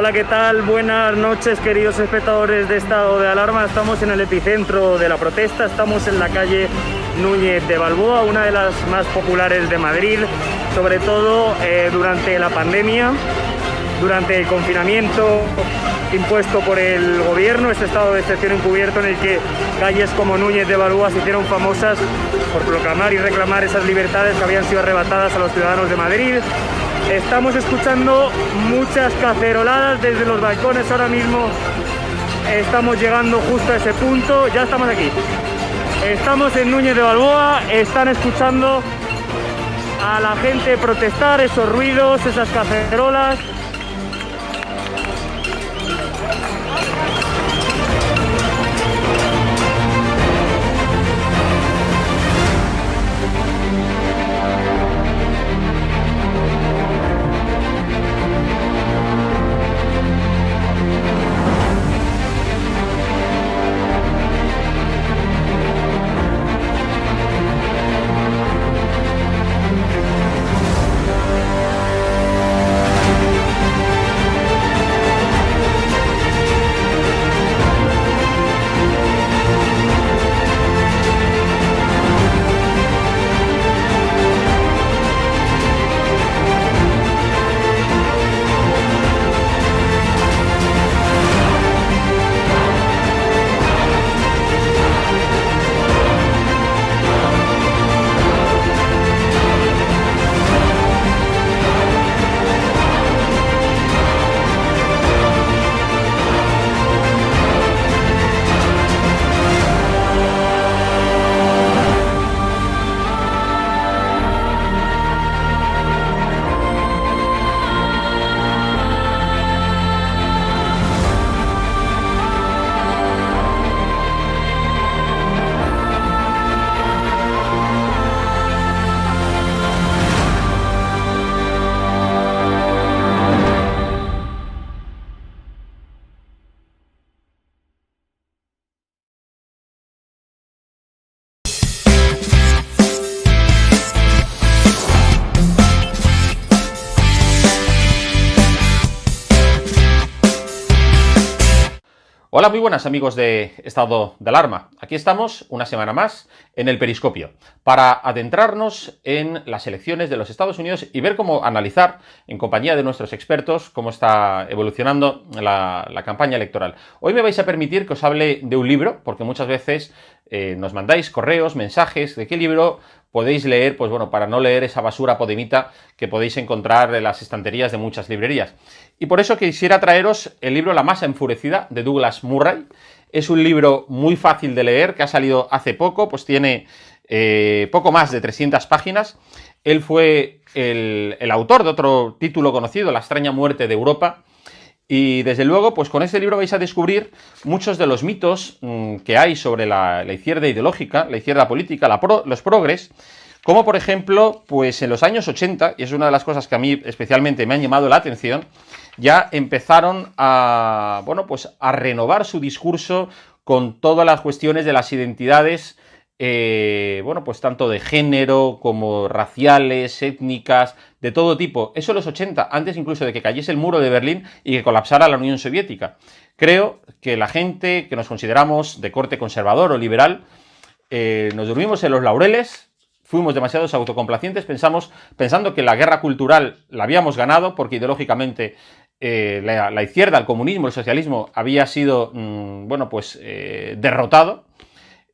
Hola, ¿qué tal? Buenas noches, queridos espectadores de Estado de Alarma. Estamos en el epicentro de la protesta, estamos en la calle Núñez de Balboa, una de las más populares de Madrid, sobre todo durante la pandemia, durante el confinamiento impuesto por el gobierno, este estado de excepción encubierto en el que calles como Núñez de Balboa se hicieron famosas por proclamar y reclamar esas libertades que habían sido arrebatadas a los ciudadanos de Madrid. Estamos escuchando muchas caceroladas desde los balcones ahora mismo. Estamos llegando justo a ese punto. Ya estamos aquí. Estamos en Núñez de Balboa. Están escuchando a la gente protestar, esos ruidos, esas cacerolas. Hola, muy buenas amigos de Estado de Alarma. Aquí estamos una semana más en el Periscopio para adentrarnos en las elecciones de los Estados Unidos y ver cómo analizar, en compañía de nuestros expertos, cómo está evolucionando la campaña electoral. Hoy me vais a permitir que os hable de un libro, porque muchas veces nos mandáis correos, mensajes de qué libro podéis leer, pues bueno, para no leer esa basura podemita que podéis encontrar en las estanterías de muchas librerías. Y por eso quisiera traeros el libro La masa enfurecida, de Douglas Murray. Es un libro muy fácil de leer, que ha salido hace poco, pues tiene poco más de 300 páginas. Él fue el autor de otro título conocido, La extraña muerte de Europa. Y desde luego, pues con este libro vais a descubrir muchos de los mitos que hay sobre la izquierda ideológica, la izquierda política, los progres, como por ejemplo, pues en los años 80, y es una de las cosas que a mí especialmente me han llamado la atención, ya empezaron a, bueno, pues a renovar su discurso con todas las cuestiones de las identidades, bueno, pues tanto de género como raciales, étnicas, de todo tipo. Eso en los 80, antes incluso de que cayese el muro de Berlín y que colapsara la Unión Soviética. Creo que la gente que nos consideramos de corte conservador o liberal, nos dormimos en los laureles, fuimos demasiados autocomplacientes, pensando que la guerra cultural la habíamos ganado porque ideológicamente la izquierda, el comunismo, el socialismo había sido, bueno, pues derrotado.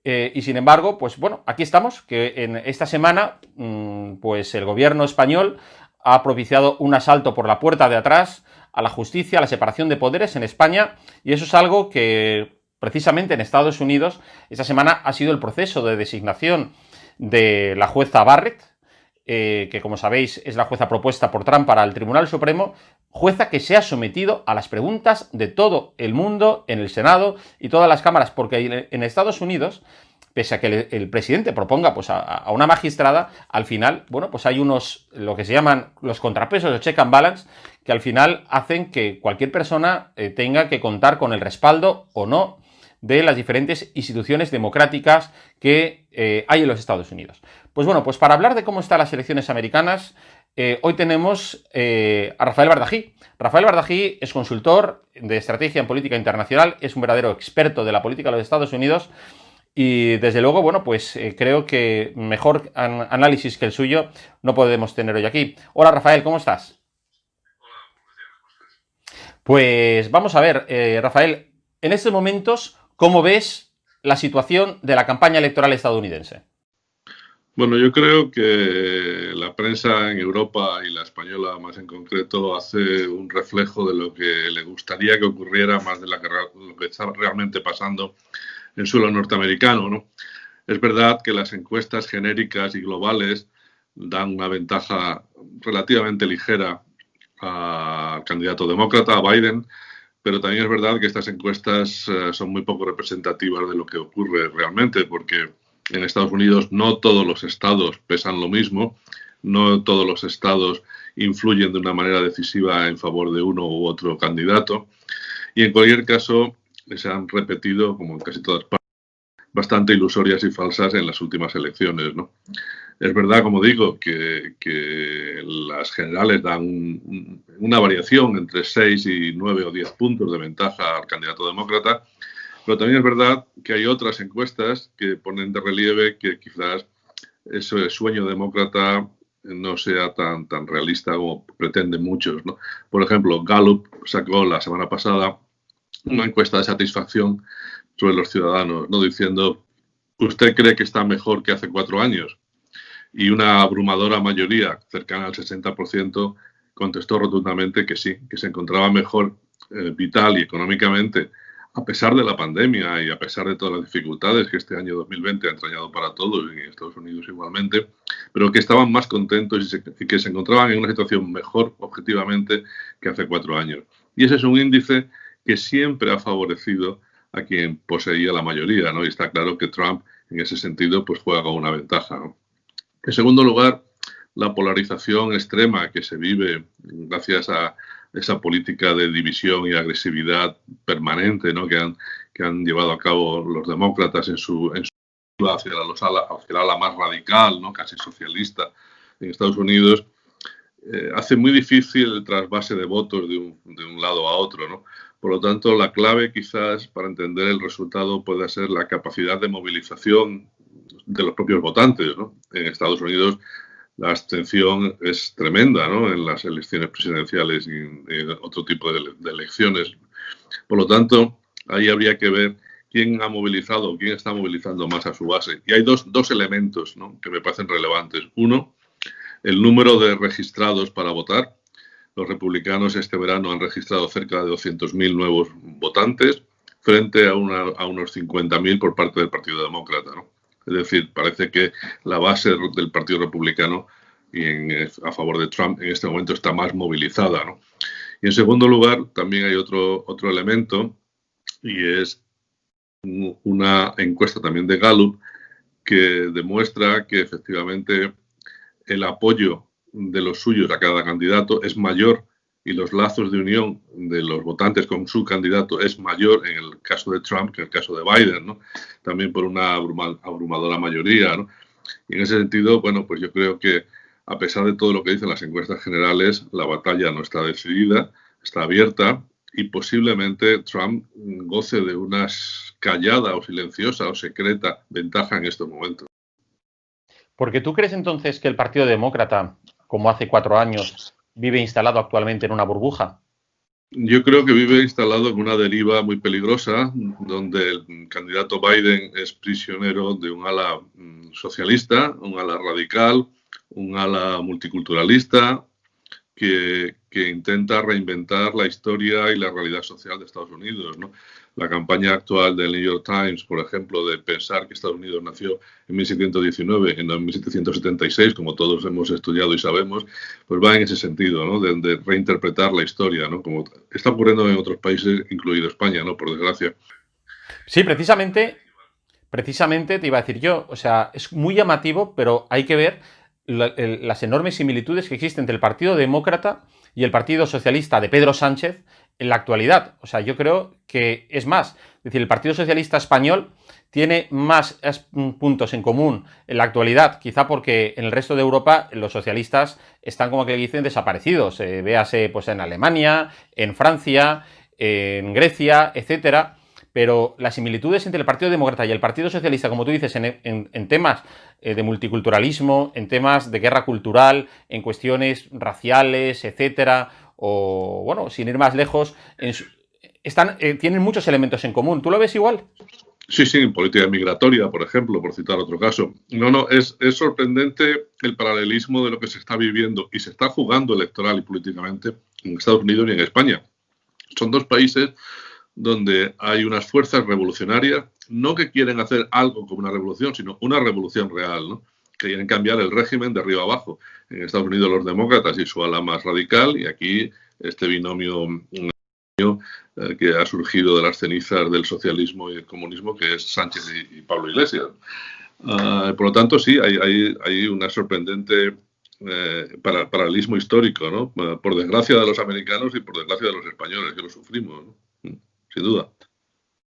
Y sin embargo, pues bueno, aquí estamos, que en esta semana, pues el gobierno español ha propiciado un asalto por la puerta de atrás a la justicia, a la separación de poderes en España, y eso es algo que precisamente en Estados Unidos esta semana ha sido el proceso de designación de la jueza Barrett, que como sabéis es la jueza propuesta por Trump para el Tribunal Supremo, jueza que se ha sometido a las preguntas de todo el mundo en el Senado y todas las cámaras, porque en Estados Unidos, pese a que el presidente proponga pues a una magistrada, al final, bueno, pues hay lo que se llaman los contrapesos o check and balance, que al final hacen que cualquier persona tenga que contar con el respaldo o no de las diferentes instituciones democráticas que hay en los Estados Unidos. Pues bueno, pues para hablar de cómo están las elecciones americanas, hoy tenemos a Rafael Bardají. Rafael Bardají es consultor de estrategia en política internacional, es un verdadero experto de la política de los Estados Unidos y desde luego, bueno, pues creo que mejor análisis que el suyo no podemos tener hoy aquí. Hola Rafael, ¿cómo estás? Pues vamos a ver, Rafael, en estos momentos, ¿cómo ves la situación de la campaña electoral estadounidense? Bueno, yo creo que la prensa en Europa y la española más en concreto hace un reflejo de lo que le gustaría que ocurriera más de lo que está realmente pasando en suelo norteamericano, ¿no? Es verdad que las encuestas genéricas y globales dan una ventaja relativamente ligera al candidato demócrata, a Biden, pero también es verdad que estas encuestas son muy poco representativas de lo que ocurre realmente, porque en Estados Unidos no todos los estados pesan lo mismo, no todos los estados influyen de una manera decisiva en favor de uno u otro candidato, y en cualquier caso se han repetido, como en casi todas partes, bastante ilusorias y falsas en las últimas elecciones, ¿no? Es verdad, como digo, que las generales dan una variación entre 6 y 9 o 10 puntos de ventaja al candidato demócrata, pero también es verdad que hay otras encuestas que ponen de relieve que quizás ese sueño demócrata no sea tan realista como pretenden muchos, ¿no? Por ejemplo, Gallup sacó la semana pasada una encuesta de satisfacción sobre los ciudadanos, ¿no? Diciendo, ¿usted cree que está mejor que hace 4 años? Y una abrumadora mayoría, cercana al 60%, contestó rotundamente que sí, que se encontraba mejor vital y económicamente, a pesar de la pandemia y a pesar de todas las dificultades que este año 2020 ha entrañado para todos y en Estados Unidos igualmente, pero que estaban más contentos y que se encontraban en una situación mejor objetivamente que hace 4 años. Y ese es un índice que siempre ha favorecido a quien poseía la mayoría, ¿no? Y está claro que Trump, en ese sentido, pues juega con una ventaja, ¿no? En segundo lugar, la polarización extrema que se vive gracias a esa política de división y agresividad permanente, ¿no? que han llevado a cabo los demócratas en su hacia el ala más radical, ¿no? Casi socialista en Estados Unidos, hace muy difícil el trasvase de votos de un lado a otro, ¿no? Por lo tanto, la clave quizás para entender el resultado pueda ser la capacidad de movilización de los propios votantes, ¿no? En Estados Unidos la abstención es tremenda, ¿no? En las elecciones presidenciales y en otro tipo de elecciones. Por lo tanto, ahí habría que ver quién ha movilizado, quién está movilizando más a su base. Y hay dos elementos, ¿no? Que me parecen relevantes. Uno, el número de registrados para votar. Los republicanos este verano han registrado cerca de 200.000 nuevos votantes frente a unos 50.000 por parte del Partido Demócrata, ¿no? Es decir, parece que la base del Partido Republicano a favor de Trump en este momento está más movilizada, ¿no? Y en segundo lugar, también hay otro elemento, y es una encuesta también de Gallup que demuestra que efectivamente el apoyo de los suyos a cada candidato es mayor y los lazos de unión de los votantes con su candidato es mayor en el caso de Trump que en el caso de Biden, ¿no? También por una abrumadora mayoría, ¿no? Y en ese sentido, bueno, pues yo creo que a pesar de todo lo que dicen las encuestas generales, la batalla no está decidida, está abierta y posiblemente Trump goce de una callada o silenciosa o secreta ventaja en estos momentos. Porque tú crees entonces que el Partido Demócrata, como hace 4 años, vive instalado actualmente en una burbuja. Yo creo que vive instalado en una deriva muy peligrosa, donde el candidato Biden es prisionero de un ala socialista, un ala radical, un ala multiculturalista, que intenta reinventar la historia y la realidad social de Estados Unidos, ¿no? La campaña actual del New York Times, por ejemplo, de pensar que Estados Unidos nació en 1719 y no en 1776, como todos hemos estudiado y sabemos, pues va en ese sentido, ¿no? De reinterpretar la historia, ¿no? Como está ocurriendo en otros países, incluido España, ¿no? Por desgracia. Sí, precisamente te iba a decir yo, o sea, es muy llamativo, pero hay que ver las enormes similitudes que existen entre el Partido Demócrata y el Partido Socialista de Pedro Sánchez en la actualidad. O sea, yo creo que es más. Es decir, el Partido Socialista Español tiene más puntos en común en la actualidad, quizá porque en el resto de Europa los socialistas están, como que le dicen, desaparecidos. Véase pues en Alemania, en Francia, en Grecia, etcétera. Pero las similitudes entre el Partido Demócrata y el Partido Socialista, como tú dices, en temas de multiculturalismo, en temas de guerra cultural, en cuestiones raciales, etcétera, o bueno, sin ir más lejos, tienen muchos elementos en común. ¿Tú lo ves igual? Sí, sí, en política migratoria, por ejemplo, por citar otro caso. No, es sorprendente el paralelismo de lo que se está viviendo y se está jugando electoral y políticamente en Estados Unidos y en España. Son dos países donde hay unas fuerzas revolucionarias, no que quieren hacer algo como una revolución, sino una revolución real, ¿no? Que quieren cambiar el régimen de arriba abajo. En Estados Unidos los demócratas y su ala más radical, y aquí este binomio que ha surgido de las cenizas del socialismo y el comunismo, que es Sánchez y Pablo Iglesias. Por lo tanto, sí, hay una sorprendente paralelismo histórico, ¿no? Por desgracia de los americanos y por desgracia de los españoles, que lo sufrimos, ¿no? Sin duda.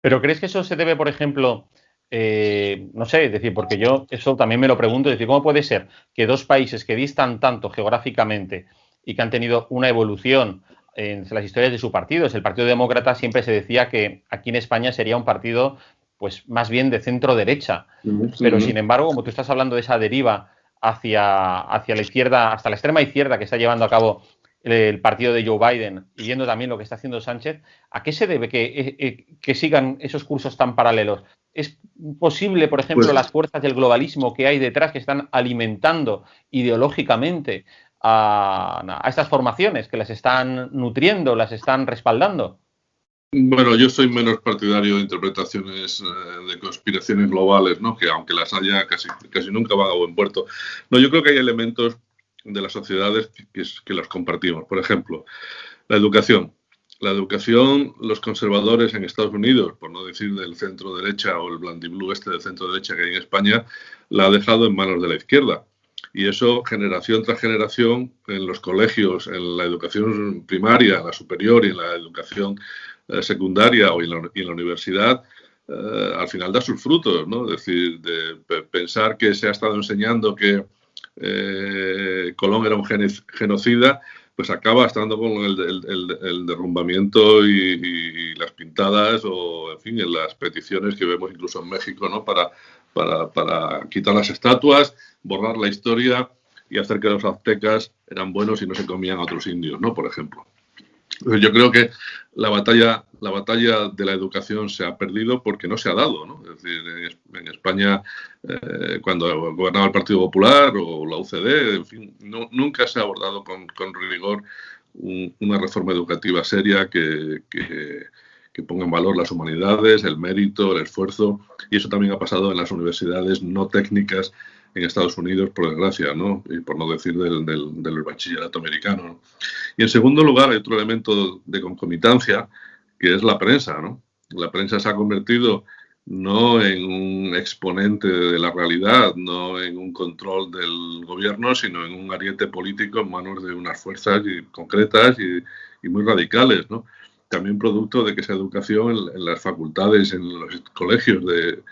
¿Pero crees que eso se debe, por ejemplo, no sé, es decir, porque yo eso también me lo pregunto, es decir, ¿cómo puede ser que dos países que distan tanto geográficamente y que han tenido una evolución en las historias de su partido? El Partido Demócrata siempre se decía que aquí en España sería un partido pues más bien de centro-derecha, pero sin embargo, como tú estás hablando de esa deriva hacia la izquierda, hasta la extrema izquierda que está llevando a cabo el partido de Joe Biden y viendo también lo que está haciendo Sánchez, ¿a qué se debe que sigan esos cursos tan paralelos? ¿Es posible, por ejemplo, las fuerzas del globalismo que hay detrás que están alimentando ideológicamente a estas formaciones, que las están nutriendo, las están respaldando? Bueno, yo soy menos partidario de interpretaciones de conspiraciones globales, ¿no? Que aunque las haya, casi nunca van a buen puerto. No, yo creo que hay elementos de las sociedades que los compartimos. Por ejemplo, la educación. La educación, los conservadores en Estados Unidos, por no decir del centro derecha o el blandiblue este del centro derecha que hay en España, la ha dejado en manos de la izquierda. Y eso, generación tras generación, en los colegios, en la educación primaria, en la superior y en la educación secundaria y en la universidad, al final da sus frutos, ¿no? Es decir, de pensar que se ha estado enseñando que Colón era un genocida, pues acaba estando con el derrumbamiento y las pintadas o, en fin, en las peticiones que vemos incluso en México, ¿no? Para quitar las estatuas, borrar la historia y hacer que los aztecas eran buenos y no se comían a otros indios, ¿no? Por ejemplo. Yo creo que la batalla de la educación se ha perdido porque no se ha dado, ¿no? Es decir, en España, cuando gobernaba el Partido Popular o la UCD, en fin, nunca se ha abordado con rigor una reforma educativa seria que ponga en valor las humanidades, el mérito, el esfuerzo, y eso también ha pasado en las universidades no técnicas en Estados Unidos, por desgracia, ¿no? Y por no decir del bachillerato americano, ¿no? Y en segundo lugar, hay otro elemento de concomitancia, que es la prensa, ¿no? La prensa se ha convertido no en un exponente de la realidad, no en un control del gobierno, sino en un ariete político en manos de unas fuerzas concretas y muy radicales, ¿no? También producto de que esa educación en las facultades, en los colegios de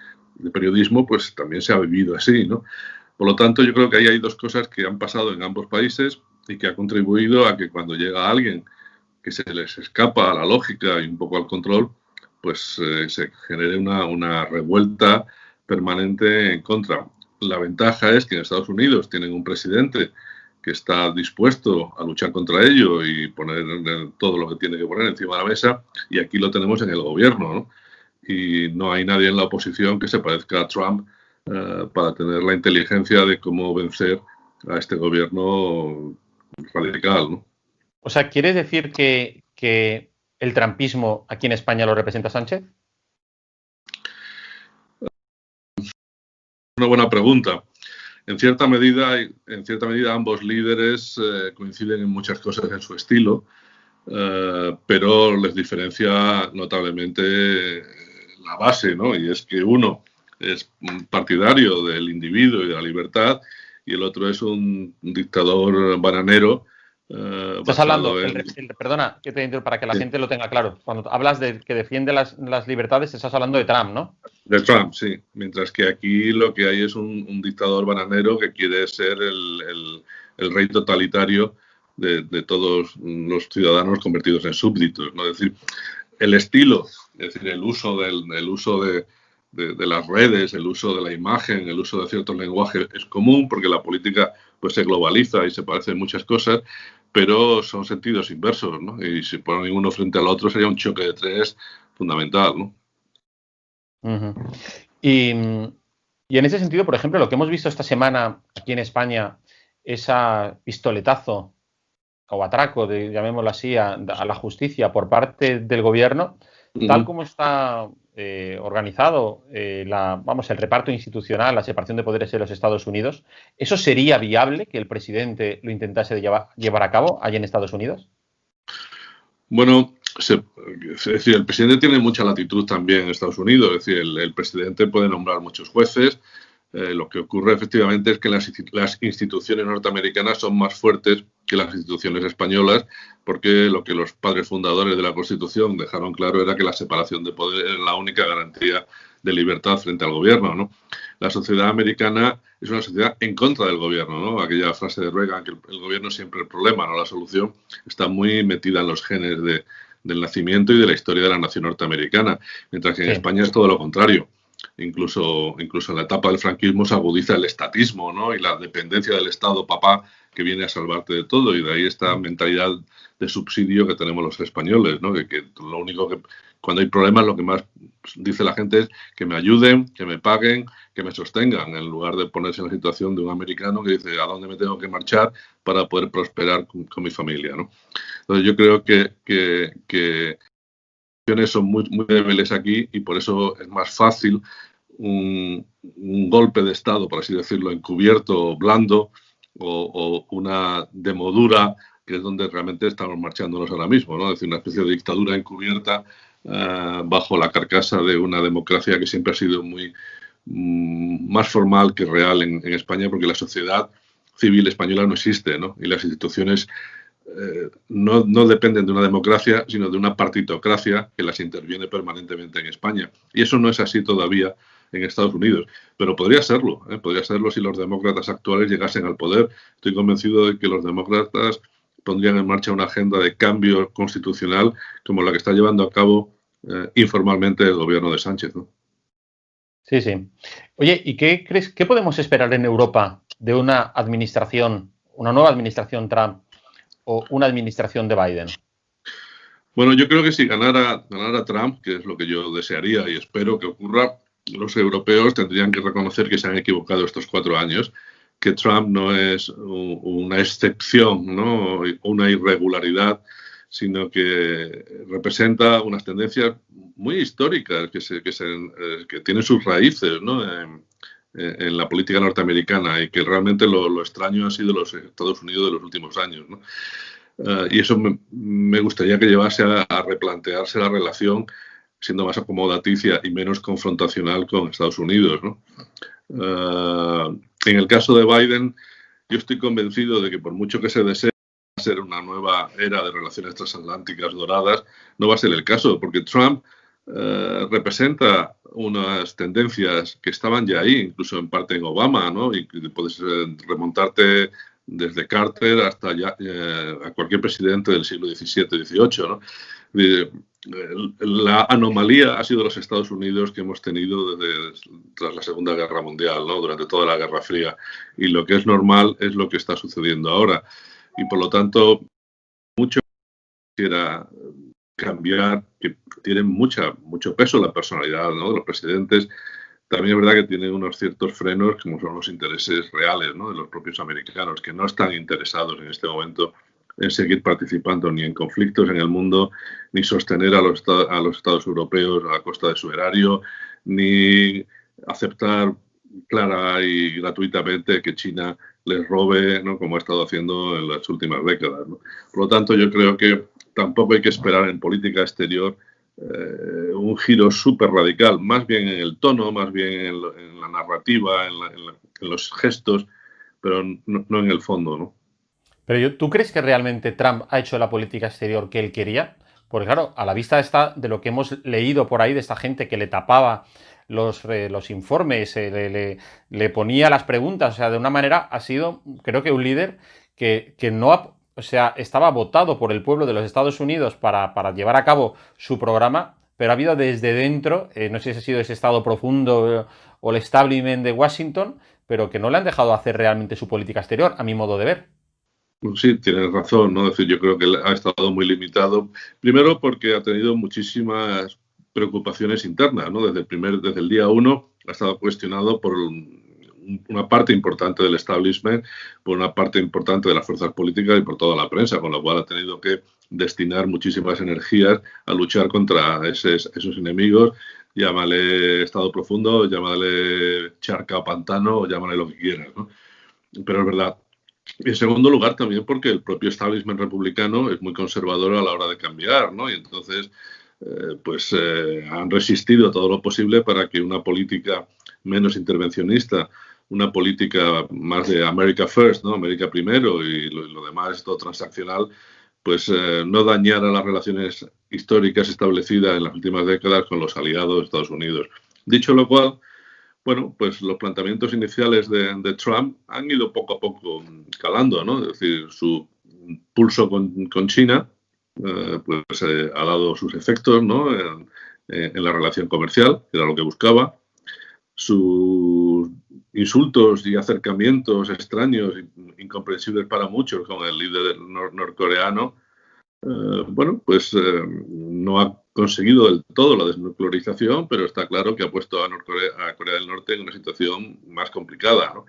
periodismo, pues también se ha vivido así, ¿no? Por lo tanto, yo creo que ahí hay dos cosas que han pasado en ambos países y que ha contribuido a que cuando llega alguien que se les escapa a la lógica y un poco al control, pues se genere una revuelta permanente en contra. La ventaja es que en Estados Unidos tienen un presidente que está dispuesto a luchar contra ello y poner todo lo que tiene que poner encima de la mesa, y aquí lo tenemos en el gobierno, ¿no? Y no hay nadie en la oposición que se parezca a Trump para tener la inteligencia de cómo vencer a este gobierno radical, ¿no? O sea, ¿quieres decir que el trumpismo aquí en España lo representa Sánchez? Una buena pregunta. En cierta medida ambos líderes coinciden en muchas cosas en su estilo, pero les diferencia notablemente la base, ¿no? Y es que uno es partidario del individuo y de la libertad y el otro es un dictador bananero Estás hablando, basado en... perdona, que te interrumpa, para que la Sí. gente lo tenga claro. Cuando hablas de que defiende las libertades, estás hablando de Trump, ¿no? De Trump, sí. Mientras que aquí lo que hay es un dictador bananero que quiere ser el rey totalitario de todos los ciudadanos convertidos en súbditos, ¿no? Es decir, el estilo, es decir, el uso de las redes, el uso de la imagen, el uso de ciertos lenguajes es común porque la política pues se globaliza y se parece en muchas cosas, pero son sentidos inversos, ¿no? Y si ponen uno frente al otro sería un choque de tres fundamental, ¿no? Uh-huh. Y en ese sentido, por ejemplo, lo que hemos visto esta semana aquí en España, esa pistoletazo o atraco, llamémoslo así, a la justicia por parte del gobierno, tal como está organizado el reparto institucional, la separación de poderes en los Estados Unidos, ¿eso sería viable que el presidente lo intentase llevar a cabo allá en Estados Unidos? Bueno, es decir, el presidente tiene mucha latitud también en Estados Unidos, es decir, el presidente puede nombrar muchos jueces. Lo que ocurre efectivamente es que las instituciones norteamericanas son más fuertes que las instituciones españolas, porque lo que los padres fundadores de la Constitución dejaron claro era que la separación de poder era la única garantía de libertad frente al gobierno, ¿no? La sociedad americana es una sociedad en contra del gobierno, ¿no? Aquella frase de Reagan, que el gobierno es siempre el problema, no la solución, está muy metida en los genes del nacimiento y de la historia de la nación norteamericana, mientras que en España es todo lo contrario. Incluso en la etapa del franquismo se agudiza el estatismo, ¿no? Y la dependencia del Estado papá que viene a salvarte de todo, y de ahí esta mentalidad de subsidio que tenemos los españoles, ¿no? Que lo único que cuando hay problemas lo que más dice la gente es que me ayuden, que me paguen, que me sostengan, en lugar de ponerse en la situación de un americano que dice a dónde me tengo que marchar para poder prosperar con mi familia, ¿no? Entonces yo creo que son muy, muy débiles aquí y por eso es más fácil un golpe de Estado, por así decirlo, encubierto, blando, o una demodura, que es donde realmente estamos marchándonos ahora mismo, ¿no? Es decir, una especie de dictadura encubierta bajo la carcasa de una democracia que siempre ha sido muy más formal que real en España, porque la sociedad civil española no existe, ¿no? Y las instituciones no dependen de una democracia, sino de una partitocracia que las interviene permanentemente en España. Y eso no es así todavía en Estados Unidos, pero podría serlo si los demócratas actuales llegasen al poder. Estoy convencido de que los demócratas pondrían en marcha una agenda de cambio constitucional como la que está llevando a cabo informalmente el gobierno de Sánchez, ¿no? Sí, sí. Oye, ¿y qué crees, qué podemos esperar en Europa de una administración, una nueva administración Trump o una administración de Biden? Bueno, yo creo que si ganara Trump, que es lo que yo desearía y espero que ocurra, los europeos tendrían que reconocer que se han equivocado estos 4 años, que Trump no es una excepción, ¿no? Una irregularidad, sino que representa unas tendencias muy históricas que tienen sus raíces, ¿no? En la política norteamericana, y que realmente lo extraño han sido los Estados Unidos de los últimos años, ¿no? Y eso me gustaría que llevase a replantearse la relación, siendo más acomodaticia y menos confrontacional con Estados Unidos, ¿no? En el caso de Biden, yo estoy convencido de que por mucho que se desee ser una nueva era de relaciones transatlánticas doradas, no va a ser el caso, porque Trump representa unas tendencias que estaban ya ahí, incluso en parte en Obama, ¿no? Y puedes remontarte desde Carter hasta a cualquier presidente del siglo XVII, XVIII, ¿no? La anomalía ha sido los Estados Unidos que hemos tenido tras la Segunda Guerra Mundial, ¿no? Durante toda la Guerra Fría. Y lo que es normal es lo que está sucediendo ahora. Y por lo tanto, mucho quisiera cambiar, que tiene mucho peso la personalidad, ¿no? De los presidentes. También es verdad que tienen unos ciertos frenos, como son los intereses reales, ¿no? De los propios americanos, que no están interesados en este momento en seguir participando ni en conflictos en el mundo, ni sostener a los estados europeos a costa de su erario, ni aceptar clara y gratuitamente que China les robe, ¿no? Como ha estado haciendo en las últimas décadas, ¿no? Por lo tanto, yo creo que tampoco hay que esperar en política exterior un giro súper radical, más bien en el tono, más bien en la narrativa, en los gestos, pero no en el fondo, ¿no? Pero ¿tú crees que realmente Trump ha hecho la política exterior que él quería? Porque claro, a la vista está de lo que hemos leído por ahí de esta gente que le tapaba los informes, le ponía las preguntas, o sea, de una manera ha sido, creo que un líder que no ha, o sea, estaba votado por el pueblo de los Estados Unidos para llevar a cabo su programa, pero ha habido desde dentro, no sé si ha sido ese estado profundo o el establishment de Washington, pero que no le han dejado hacer realmente su política exterior, a mi modo de ver. Sí, tienes razón, ¿no? Es decir, yo creo que él ha estado muy limitado. Primero porque ha tenido muchísimas preocupaciones internas, ¿no? Desde el día uno ha estado cuestionado por una parte importante del establishment, por una parte importante de las fuerzas políticas y por toda la prensa, con lo cual ha tenido que destinar muchísimas energías a luchar contra esos enemigos. Llámale estado profundo, llámale charca o pantano, o llámale lo que quieras, ¿no? Pero es verdad. En segundo lugar, también porque el propio establishment republicano es muy conservador a la hora de cambiar, ¿no? Y entonces, han resistido todo lo posible para que una política menos intervencionista, una política más de America First, ¿no? América primero y lo demás es todo transaccional, no dañara las relaciones históricas establecidas en las últimas décadas con los aliados de Estados Unidos. Dicho lo cual, bueno, pues los planteamientos iniciales de Trump han ido poco a poco calando, ¿no? Es decir, su pulso con China ha dado sus efectos, ¿no? En la relación comercial, que era lo que buscaba. Sus insultos y acercamientos extraños, incomprensibles para muchos, con el líder norcoreano, no ha conseguido del todo la desnuclearización, pero está claro que ha puesto a Corea del Norte en una situación más complicada, ¿no?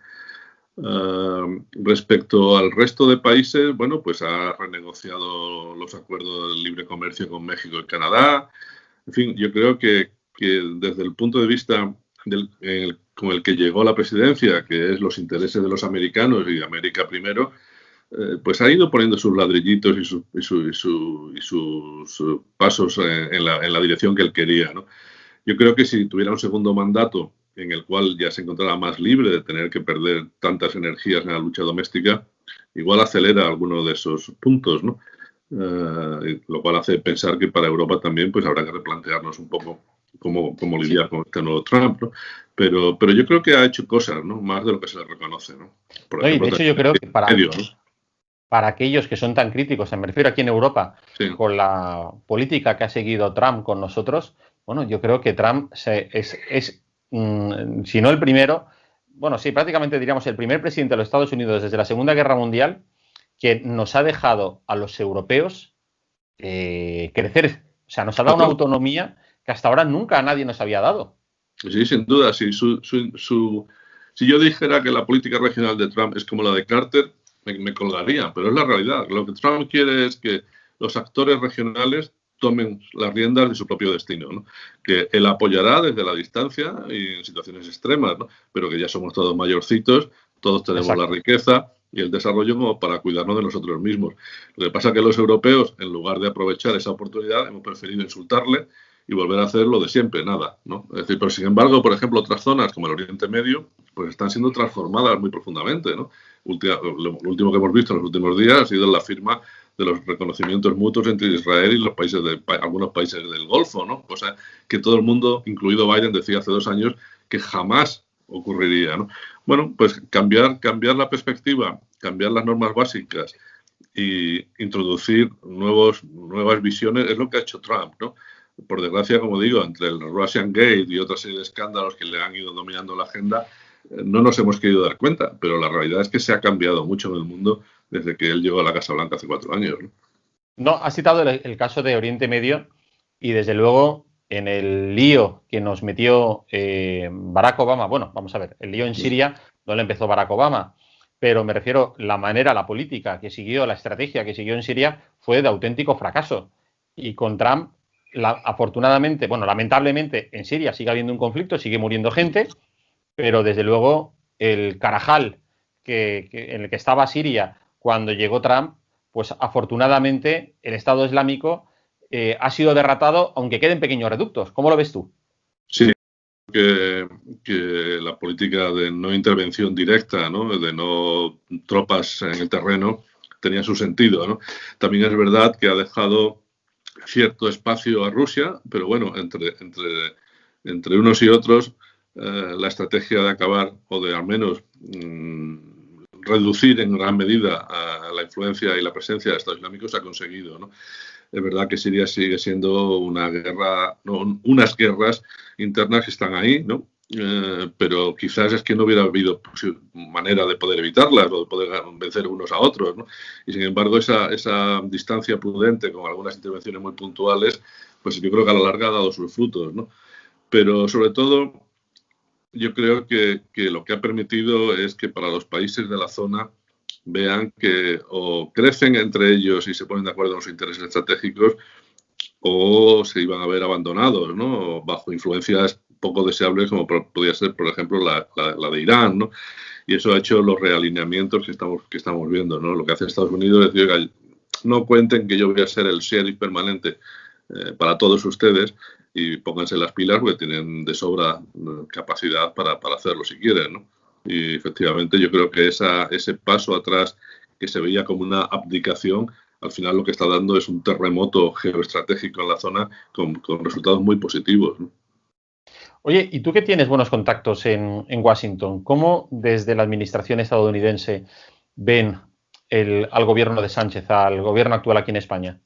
Respecto al resto de países, bueno, pues ha renegociado los acuerdos de libre comercio con México y Canadá. En fin, yo creo que desde el punto de vista con el que llegó a la presidencia, que es los intereses de los americanos y América primero, ha ido poniendo sus ladrillitos y sus pasos en la dirección que él quería, ¿no? Yo creo que si tuviera un segundo mandato en el cual ya se encontrara más libre de tener que perder tantas energías en la lucha doméstica, igual acelera algunos de esos puntos, ¿no? Lo cual hace pensar que para Europa también pues habrá que replantearnos un poco cómo lidiar con este nuevo Trump, ¿no? Pero yo creo que ha hecho cosas, ¿no? Más de lo que se le reconoce, ¿no? Por ejemplo, de hecho, yo creo que para aquellos que son tan críticos, me refiero aquí en Europa, sí, con la política que ha seguido Trump con nosotros, bueno, yo creo que Trump si no el primero, bueno, sí, prácticamente diríamos el primer presidente de los Estados Unidos desde la Segunda Guerra Mundial que nos ha dejado a los europeos crecer. O sea, nos ha dado una autonomía que hasta ahora nunca a nadie nos había dado. Sí, sin duda. Sí, si yo dijera que la política regional de Trump es como la de Carter, me colgaría, pero es la realidad. Lo que Trump quiere es que los actores regionales tomen las riendas de su propio destino, ¿no? Que él apoyará desde la distancia y en situaciones extremas, ¿no? Pero que ya somos todos mayorcitos, todos tenemos la riqueza y el desarrollo como para cuidarnos de nosotros mismos. Lo que pasa es que los europeos, en lugar de aprovechar esa oportunidad, hemos preferido insultarle y volver a hacer lo de siempre, nada, ¿no? Es decir, pero sin embargo, por ejemplo, otras zonas como el Oriente Medio, pues están siendo transformadas muy profundamente, ¿no? Lo último que hemos visto en los últimos días ha sido la firma de los reconocimientos mutuos entre Israel y los países algunos países del Golfo, ¿no? Cosa que todo el mundo, incluido Biden, decía hace 2 años que jamás ocurriría, ¿no? Bueno, pues cambiar la perspectiva, cambiar las normas básicas y introducir nuevas visiones es lo que ha hecho Trump, ¿no? Por desgracia, como digo, entre el Russian Gate y otra serie de escándalos que le han ido dominando la agenda, no nos hemos querido dar cuenta, pero la realidad es que se ha cambiado mucho en el mundo desde que él llegó a la Casa Blanca hace 4 años, ¿no? No, has citado el caso de Oriente Medio y desde luego en el lío que nos metió Barack Obama, bueno, vamos a ver, el lío en Siria no lo empezó Barack Obama, pero me refiero la política que siguió, la estrategia que siguió en Siria fue de auténtico fracaso. Y con Trump, afortunadamente, bueno, lamentablemente en Siria sigue habiendo un conflicto, sigue muriendo gente, pero desde luego el Carajal en el que estaba Siria cuando llegó Trump, pues afortunadamente el Estado Islámico ha sido derrotado, aunque queden pequeños reductos. ¿Cómo lo ves tú? Sí, que la política de no intervención directa, ¿no? De no tropas en el terreno, tenía su sentido, ¿no? También es verdad que ha dejado cierto espacio a Rusia, pero bueno, entre unos y otros, la estrategia de acabar o de al menos reducir en gran medida a la influencia y la presencia de Estados Islámicos se ha conseguido, ¿no? Es verdad que Siria sigue siendo una guerra, no, unas guerras internas que están ahí, ¿no? Pero quizás es que no hubiera habido manera de poder evitarlas o de poder vencer unos a otros, ¿no? Y sin embargo esa distancia prudente con algunas intervenciones muy puntuales, pues yo creo que a la larga ha dado sus frutos, ¿no? Pero sobre todo yo creo que lo que ha permitido es que para los países de la zona vean que o crecen entre ellos y se ponen de acuerdo en los intereses estratégicos o se iban a ver abandonados, ¿no? Bajo influencias poco deseables como podría ser, por ejemplo, la de Irán, ¿no? Y eso ha hecho los realineamientos que estamos viendo, ¿no? Lo que hace Estados Unidos es decir, oiga, no cuenten que yo voy a ser el sheriff permanente para todos ustedes y pónganse las pilas porque tienen de sobra capacidad para hacerlo si quieren, ¿no? Y efectivamente yo creo que ese paso atrás que se veía como una abdicación, al final lo que está dando es un terremoto geoestratégico en la zona con resultados muy positivos, ¿no? Oye, ¿y tú que tienes buenos contactos en Washington? ¿Cómo desde la administración estadounidense ven al gobierno de Sánchez, al gobierno actual aquí en España?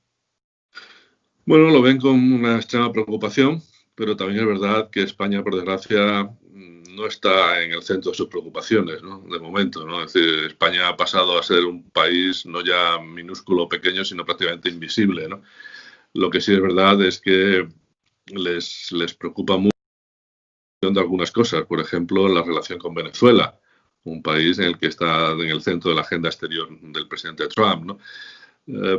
Bueno, lo ven con una extrema preocupación, pero también es verdad que España, por desgracia, no está en el centro de sus preocupaciones, ¿no? De momento, ¿no? Es decir, España ha pasado a ser un país no ya minúsculo o pequeño, sino prácticamente invisible, ¿no? Lo que sí es verdad es que les preocupa mucho de algunas cosas, por ejemplo, la relación con Venezuela, un país en el que está en el centro de la agenda exterior del presidente Trump, ¿no?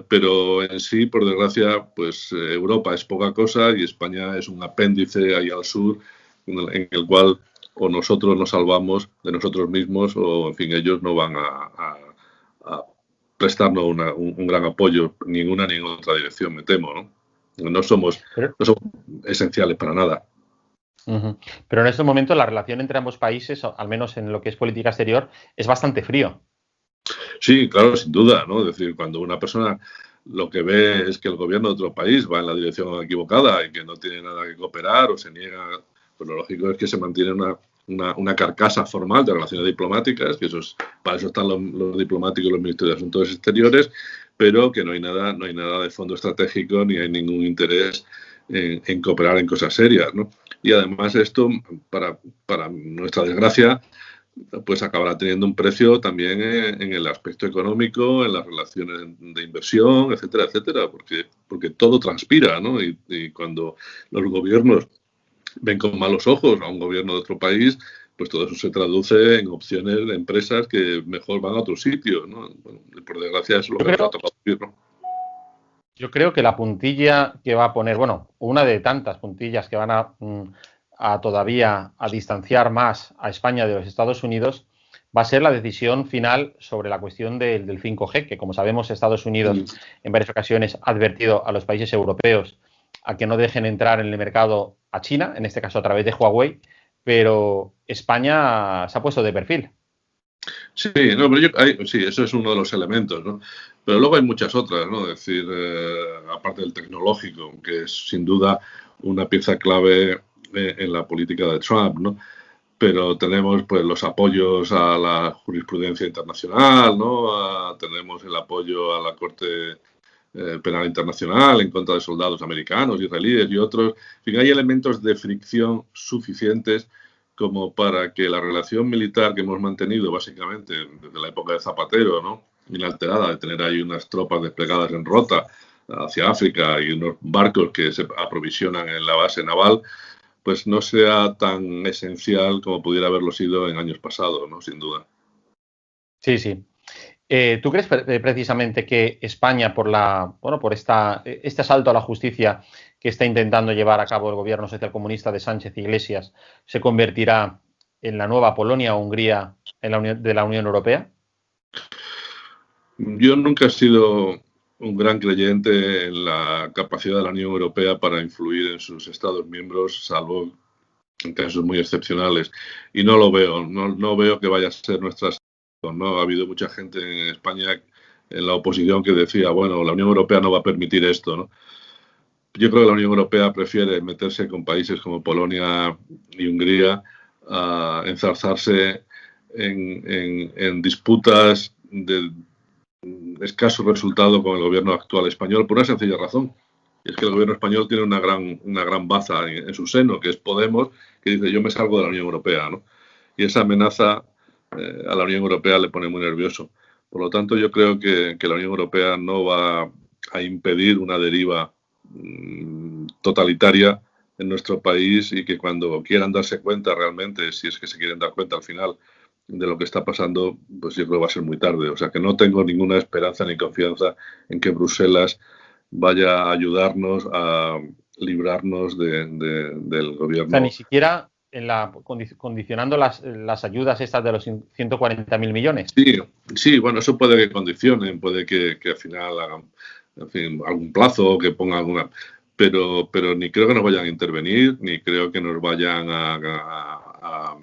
Pero en sí, por desgracia, pues Europa es poca cosa y España es un apéndice ahí al sur en el cual o nosotros nos salvamos de nosotros mismos o, en fin, ellos no van a prestarnos un gran apoyo ni en una ni en otra dirección, me temo, ¿no? No somos esenciales para nada. Pero en estos momentos la relación entre ambos países, al menos en lo que es política exterior, es bastante frío. Sí, claro, sin duda, ¿no? Es decir, cuando una persona lo que ve es que el gobierno de otro país va en la dirección equivocada y que no tiene nada que cooperar o se niega, pues lo lógico es que se mantiene una carcasa formal de relaciones diplomáticas, que para eso están los diplomáticos y los ministros de Asuntos Exteriores, pero que no hay nada de fondo estratégico ni hay ningún interés en cooperar en cosas serias, ¿no? Y además esto, para nuestra desgracia, pues acabará teniendo un precio también en el aspecto económico, en las relaciones de inversión, etcétera, etcétera, porque todo transpira, ¿no? Y cuando los gobiernos ven con malos ojos a un gobierno de otro país, pues todo eso se traduce en opciones de empresas que mejor van a otro sitio, ¿no? Bueno, por desgracia eso es lo que nos ha tocado vivir, ¿no? Yo creo que la puntilla que va a poner, bueno, una de tantas puntillas que van a todavía a distanciar más a España de los Estados Unidos, va a ser la decisión final sobre la cuestión del 5G, que como sabemos Estados Unidos en varias ocasiones ha advertido a los países europeos a que no dejen entrar en el mercado a China, en este caso a través de Huawei, pero España se ha puesto de perfil. Sí, no, pero sí, eso es uno de los elementos, ¿no? Pero luego hay muchas otras, ¿no? Es decir, aparte del tecnológico, que es sin duda una pieza clave en la política de Trump, ¿no? Pero tenemos pues los apoyos a la jurisprudencia internacional, ¿no? Tenemos el apoyo a la Corte Penal Internacional en contra de soldados americanos, israelíes y otros. En fin, hay elementos de fricción suficientes como para que la relación militar que hemos mantenido básicamente desde la época de Zapatero, ¿no? Inalterada, de tener ahí unas tropas desplegadas en rota hacia África y unos barcos que se aprovisionan en la base naval, pues no sea tan esencial como pudiera haberlo sido en años pasados, ¿no? Sin duda. Sí, sí. ¿Tú crees precisamente que España, por este asalto a la justicia que está intentando llevar a cabo el gobierno socialcomunista de Sánchez Iglesias, se convertirá en la nueva Polonia o Hungría de la Unión Europea? Yo nunca he sido un gran creyente en la capacidad de la Unión Europea para influir en sus Estados miembros, salvo en casos muy excepcionales. Y no lo veo, no veo que vaya a ser nuestra situación, ¿no? Ha habido mucha gente en España en la oposición que decía, bueno, la Unión Europea no va a permitir esto, ¿no? Yo creo que la Unión Europea prefiere meterse con países como Polonia y Hungría a enzarzarse en disputas de escaso resultado con el gobierno actual español por una sencilla razón. Y es que el gobierno español tiene una gran baza en su seno, que es Podemos, que dice yo me salgo de la Unión Europea, ¿no? Y esa amenaza a la Unión Europea le pone muy nervioso. Por lo tanto, yo creo que la Unión Europea no va a impedir una deriva totalitaria en nuestro país y que cuando quieran darse cuenta realmente, si es que se quieren dar cuenta al final de lo que está pasando, pues yo creo que va a ser muy tarde. O sea que no tengo ninguna esperanza ni confianza en que Bruselas vaya a ayudarnos a librarnos del gobierno. O sea, ni siquiera condicionando las ayudas estas de los 140.000 millones. Sí, bueno, eso puede que condicionen, puede que al final hagan, en fin, algún plazo, que pongan alguna... Pero ni creo que nos vayan a intervenir, ni creo que nos vayan a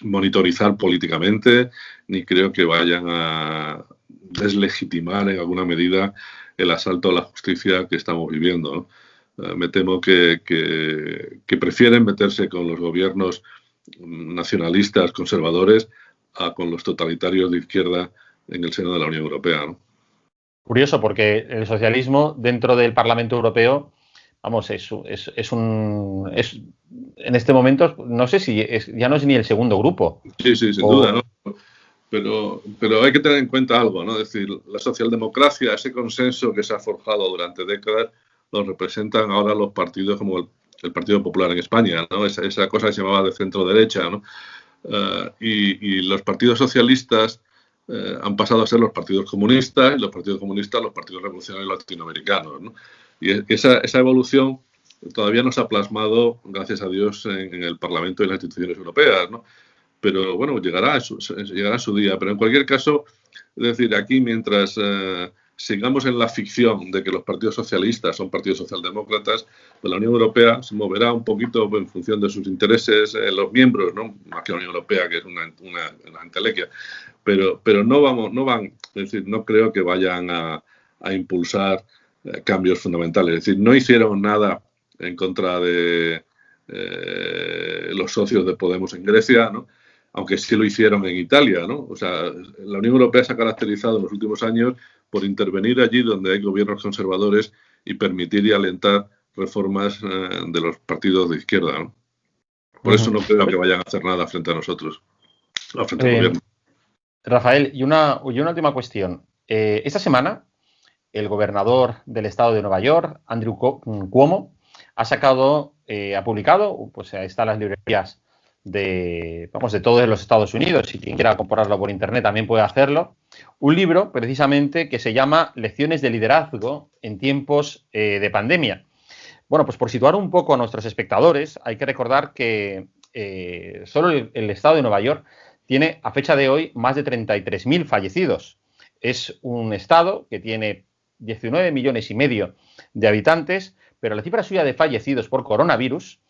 monitorizar políticamente, ni creo que vayan a deslegitimar en alguna medida el asalto a la justicia que estamos viviendo, ¿no? Me temo que prefieren meterse con los gobiernos nacionalistas, conservadores, con los totalitarios de izquierda en el seno de la Unión Europea, ¿no? Curioso, porque el socialismo dentro del Parlamento Europeo, vamos, es en este momento, no sé si ya no es ni el segundo grupo. Sí, sin duda, ¿no? Pero hay que tener en cuenta algo, ¿no? Es decir, la socialdemocracia, ese consenso que se ha forjado durante décadas, lo representan ahora los partidos como el Partido Popular en España, ¿no? Esa cosa que se llamaba de centro-derecha, ¿no? Y los partidos socialistas han pasado a ser los partidos comunistas, y los partidos comunistas los partidos revolucionarios latinoamericanos, ¿no? Y esa evolución todavía no se ha plasmado, gracias a Dios, en el Parlamento y en las instituciones europeas, ¿no? Pero bueno, llegará su día. Pero en cualquier caso, es decir, aquí mientras sigamos en la ficción de que los partidos socialistas son partidos socialdemócratas, pues la Unión Europea se moverá un poquito en función de sus intereses, los miembros, ¿no? Más que la Unión Europea, que es una entelequia. Pero no van, es decir, no creo que vayan a impulsar cambios fundamentales. Es decir, no hicieron nada en contra de los socios de Podemos en Grecia, ¿no? Aunque sí lo hicieron en Italia, ¿no? O sea, la Unión Europea se ha caracterizado en los últimos años por intervenir allí donde hay gobiernos conservadores y permitir y alentar reformas de los partidos de izquierda, ¿no? Por eso no creo que vayan a hacer nada frente a nosotros, frente al gobierno. Rafael, y una última cuestión. Esta semana, el gobernador del estado de Nueva York, Andrew Cuomo, ha publicado, pues está en las librerías de todos los Estados Unidos, y quien quiera comprarlo por internet también puede hacerlo, un libro precisamente que se llama Lecciones de liderazgo en tiempos de pandemia. Bueno, pues por situar un poco a nuestros espectadores, hay que recordar que solo el estado de Nueva York tiene a fecha de hoy más de 33.000 fallecidos. Es un estado que tiene 19 millones y medio de habitantes, pero la cifra suya de fallecidos por coronavirus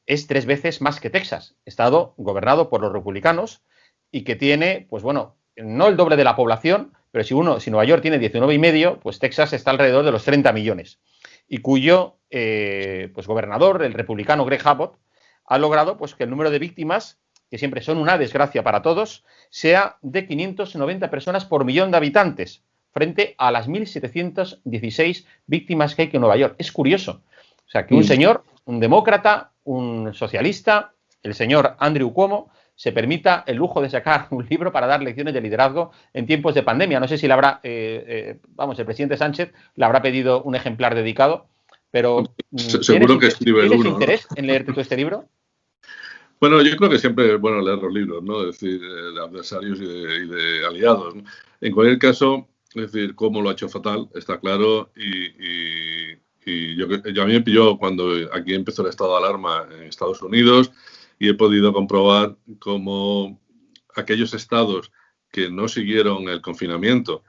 es 3 veces más que Texas, estado gobernado por los republicanos y que tiene, pues bueno, no el doble de la población, pero si Nueva York tiene 19 y medio, pues Texas está alrededor de los 30 millones y cuyo pues gobernador, el republicano Greg Abbott, ha logrado pues que el número de víctimas, que siempre son una desgracia para todos, sea de 590 personas por millón de habitantes, frente a las 1.716 víctimas que hay en Nueva York. Es curioso. O sea, que un señor, un demócrata, un socialista, el señor Andrew Cuomo, se permita el lujo de sacar un libro para dar lecciones de liderazgo en tiempos de pandemia. No sé si le habrá, el presidente Sánchez le habrá pedido un ejemplar dedicado, pero seguro que escribe el uno. ¿Tienes interés en leerte tú este libro? Bueno, yo creo que siempre es bueno leer los libros, ¿no? Es decir, de adversarios y de aliados, ¿no? En cualquier caso, es decir, Cuomo lo ha hecho fatal, está claro, y yo a mí me pilló cuando aquí empezó el estado de alarma en Estados Unidos y he podido comprobar cómo aquellos estados que no siguieron el confinamiento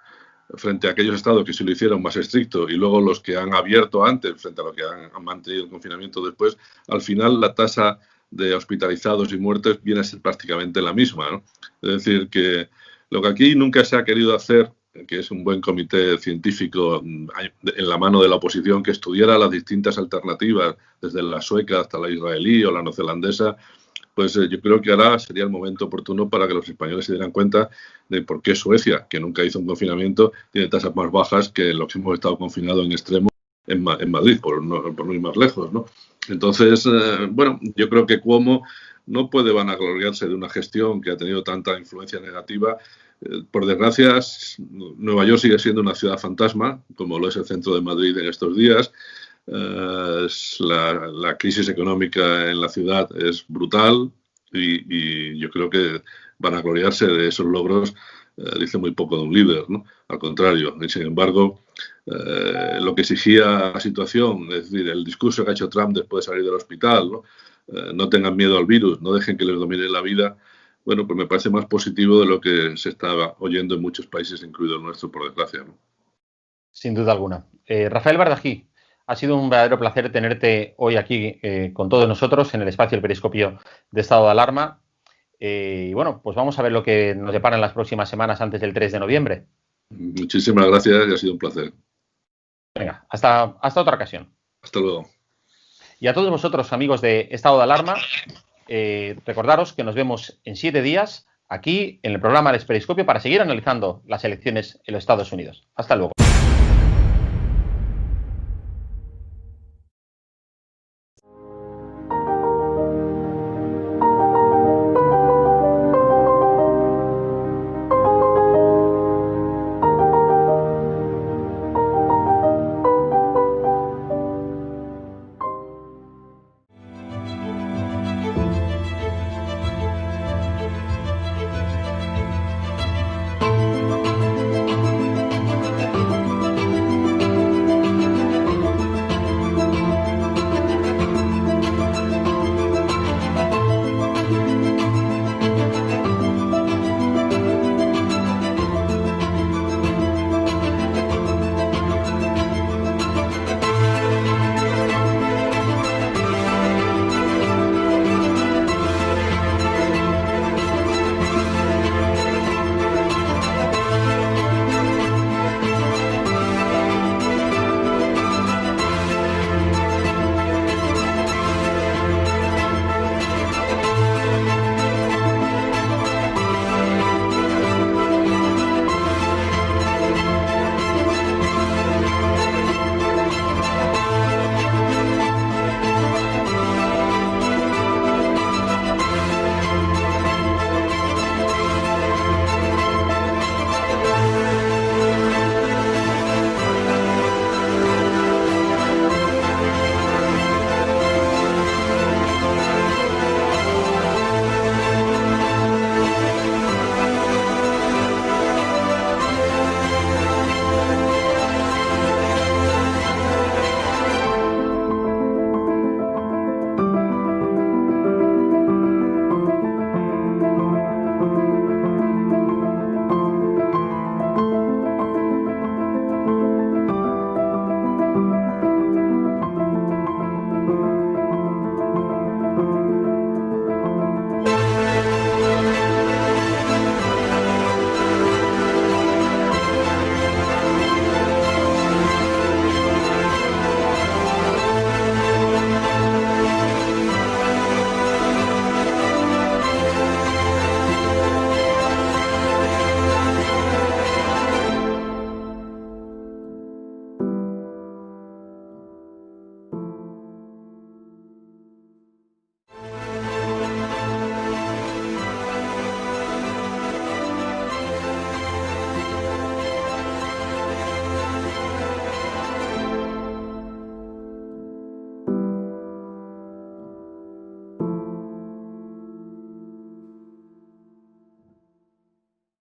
frente a aquellos estados que sí lo hicieron más estricto y luego los que han abierto antes frente a los que han mantenido el confinamiento después, al final la tasa de hospitalizados y muertes viene a ser prácticamente la misma, ¿no? Es decir, que lo que aquí nunca se ha querido hacer que es un buen comité científico en la mano de la oposición, que estudiara las distintas alternativas, desde la sueca hasta la israelí o la neozelandesa, pues yo creo que ahora sería el momento oportuno para que los españoles se dieran cuenta de por qué Suecia, que nunca hizo un confinamiento, tiene tasas más bajas que los que hemos estado confinados en extremo en Madrid, por no ir más lejos, ¿no? Entonces, bueno, yo creo que Cuomo no puede vanagloriarse de una gestión que ha tenido tanta influencia negativa. Por desgracia, Nueva York sigue siendo una ciudad fantasma, como lo es el centro de Madrid en estos días. La crisis económica en la ciudad es brutal y yo creo que vanagloriarse de esos logros dice muy poco de un líder, ¿no? Al contrario, y sin embargo, lo que exigía la situación, es decir, el discurso que ha hecho Trump después de salir del hospital, ¿no? No tengan miedo al virus, no dejen que les domine la vida, bueno, pues me parece más positivo de lo que se estaba oyendo en muchos países, incluido el nuestro, por desgracia, ¿no? Sin duda alguna. Rafael Bardají, ha sido un verdadero placer tenerte hoy aquí con todos nosotros en el espacio del Periscopio de Estado de Alarma. Y bueno, pues vamos a ver lo que nos deparan las próximas semanas antes del 3 de noviembre. Muchísimas gracias y ha sido un placer. Venga, hasta otra ocasión. Hasta luego. Y a todos vosotros, amigos de Estado de Alarma, recordaros que nos vemos en 7 días aquí en el programa del Periscopio para seguir analizando las elecciones en los Estados Unidos. Hasta luego.